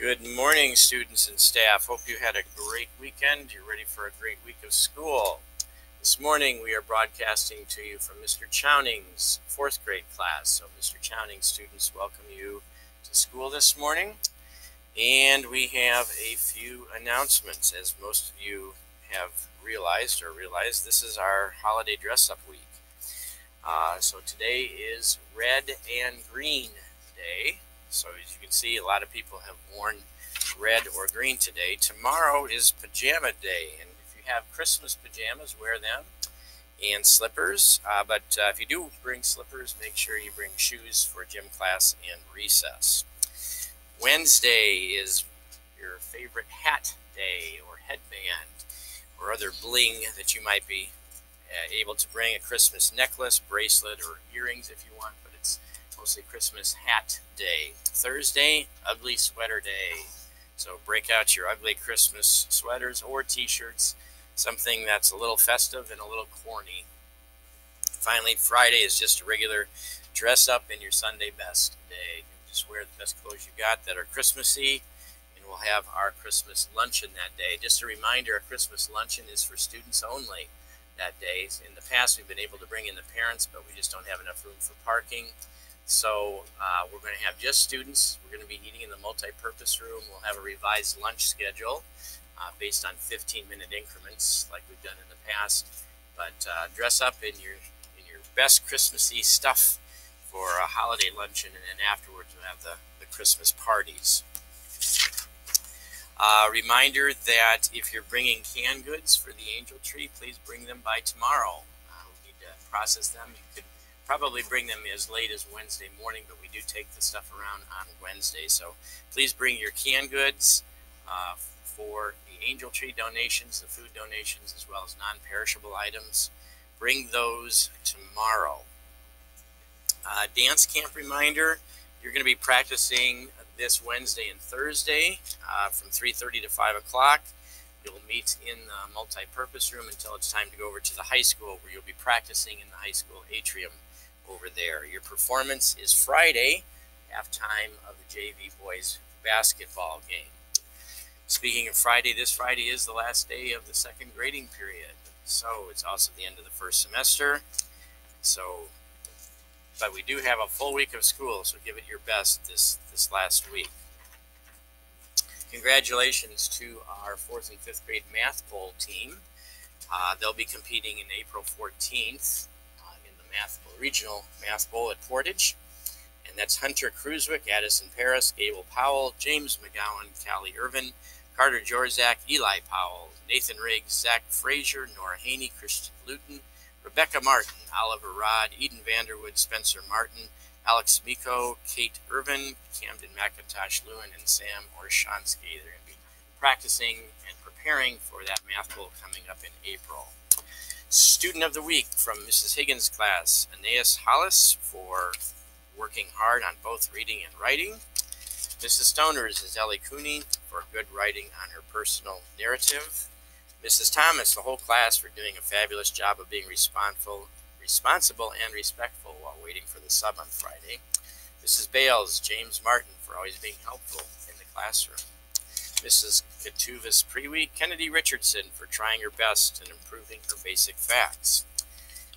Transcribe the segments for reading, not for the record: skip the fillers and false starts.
Good morning, students and staff. Hope you had a great weekend. You're ready for a great week of school. This morning we are broadcasting to you from Mr. Chowning's 4th grade class. So Mr. Chowning students, welcome you to school this morning. And we have a few announcements. As most of you have realized, this is our holiday dress-up week. So today is Red and Green Day. So as you can see, a lot of people have worn red or green today. Tomorrow is Pajama Day, and if you have Christmas pajamas, wear them, and slippers. But if you do bring slippers, make sure you bring shoes for gym class and recess. Wednesday is your favorite hat day or headband or other bling that you might be able to bring. A Christmas necklace, bracelet, or earrings if you want, but it's mostly Christmas hat day. Thursday, ugly sweater day. So break out your ugly Christmas sweaters or t-shirts, something that's a little festive and a little corny. Finally, Friday is just a regular dress up in your Sunday best day. Just wear the best clothes you got that are Christmassy, and we'll have our Christmas luncheon that day. Just a reminder, our Christmas luncheon is for students only that day. In the past, we've been able to bring in the parents, but we just don't have enough room for parking. So we're going to have just students. We're going to be eating in the multi-purpose room. We'll have a revised lunch schedule based on 15-minute increments like we've done in the past. But dress up in your best Christmassy stuff for a holiday luncheon, and then afterwards we'll have the Christmas parties. Reminder that if you're bringing canned goods for the angel tree, please bring them by tomorrow. We need to process them. You could probably bring them as late as Wednesday morning, but we do take the stuff around on Wednesday. So please bring your canned goods for the angel tree donations, the food donations, as well as non-perishable items. Bring those tomorrow. Dance camp reminder, you're going to be practicing this Wednesday and Thursday from 3:30 to 5 o'clock. You'll meet in the multi-purpose room until it's time to go over to the high school, where you'll be practicing in the high school atrium over there. Your performance is Friday, halftime of the JV boys basketball game. Speaking of Friday, this Friday is the last day of the second grading period. So it's also the end of the first semester. But we do have a full week of school, so give it your best this last week. Congratulations to our 4th and 5th grade math bowl team. They'll be competing in April 14th in the regional math bowl at Portage. And that's Hunter Cruzwick, Addison Paris, Gable Powell, James McGowan, Callie Irvin, Carter Jorzak, Eli Powell, Nathan Riggs, Zach Frazier, Nora Haney, Christian Luton, Rebecca Martin, Oliver Rod, Eden Vanderwood, Spencer Martin, Alex Miko, Kate Irvin, Camden McIntosh Lewin, and Sam Orshansky. They're going to be practicing and preparing for that math bowl coming up in April. Student of the Week from Mrs. Higgins' class, Aeneas Hollis, for working hard on both reading and writing. Mrs. Stoner's is Ellie Cooney for good writing on her personal narrative. Mrs. Thomas, the whole class, for doing a fabulous job of being responsible and respectful while waiting for the sub on Friday. Mrs. Bales, James Martin, for always being helpful in the classroom. Mrs. Katuvis Preweek, Kennedy Richardson, for trying her best and improving her basic facts.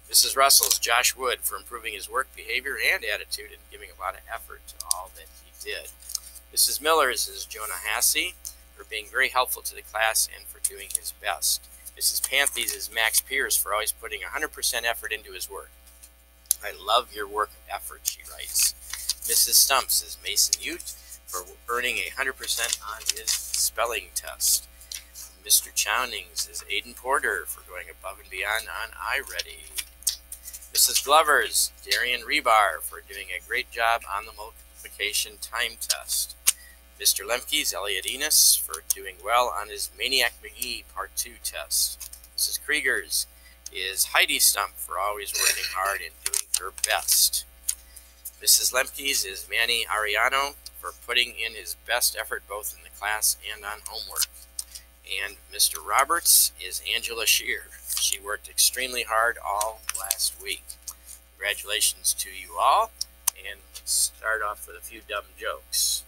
Mrs. Russell's Josh Wood, for improving his work behavior and attitude and giving a lot of effort to all that he did. Mrs. Miller's is Jonah Hassey, for being very helpful to the class and for doing his best. Mrs. Panthes is Max Pierce, for always putting 100% effort into his work. I love your work effort, she writes. Mrs. Stumps is Mason Ute, for earning 100% on his spelling test. Mr. Chowning's is Aiden Porter, for going above and beyond on iReady. Mrs. Glover's, Darian Rebar, for doing a great job on the multiplication time test. Mr. Lemke's Elliot Enos, for doing well on his Maniac McGee Part 2 test. Mrs. Krieger's is Heidi Stump, for always working hard and doing her best. Mrs. Lemke's is Manny Ariano, for putting in his best effort both in the class and on homework. And Mr. Roberts is Angela Shear. She worked extremely hard all last week. Congratulations to you all, and let's start off with a few dumb jokes.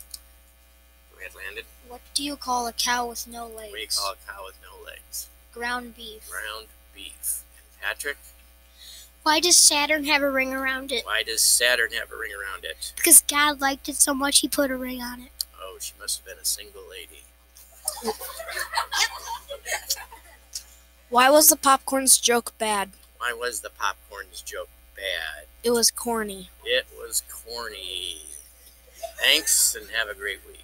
We had landed. What do you call a cow with no legs? What do you call a cow with no legs? Ground beef. Ground beef. And Patrick? Why does Saturn have a ring around it? Why does Saturn have a ring around it? Because God liked it so much he put a ring on it. Oh, she must have been a single lady. Why was the popcorn's joke bad? Why was the popcorn's joke bad? It was corny. It was corny. Thanks, and have a great week.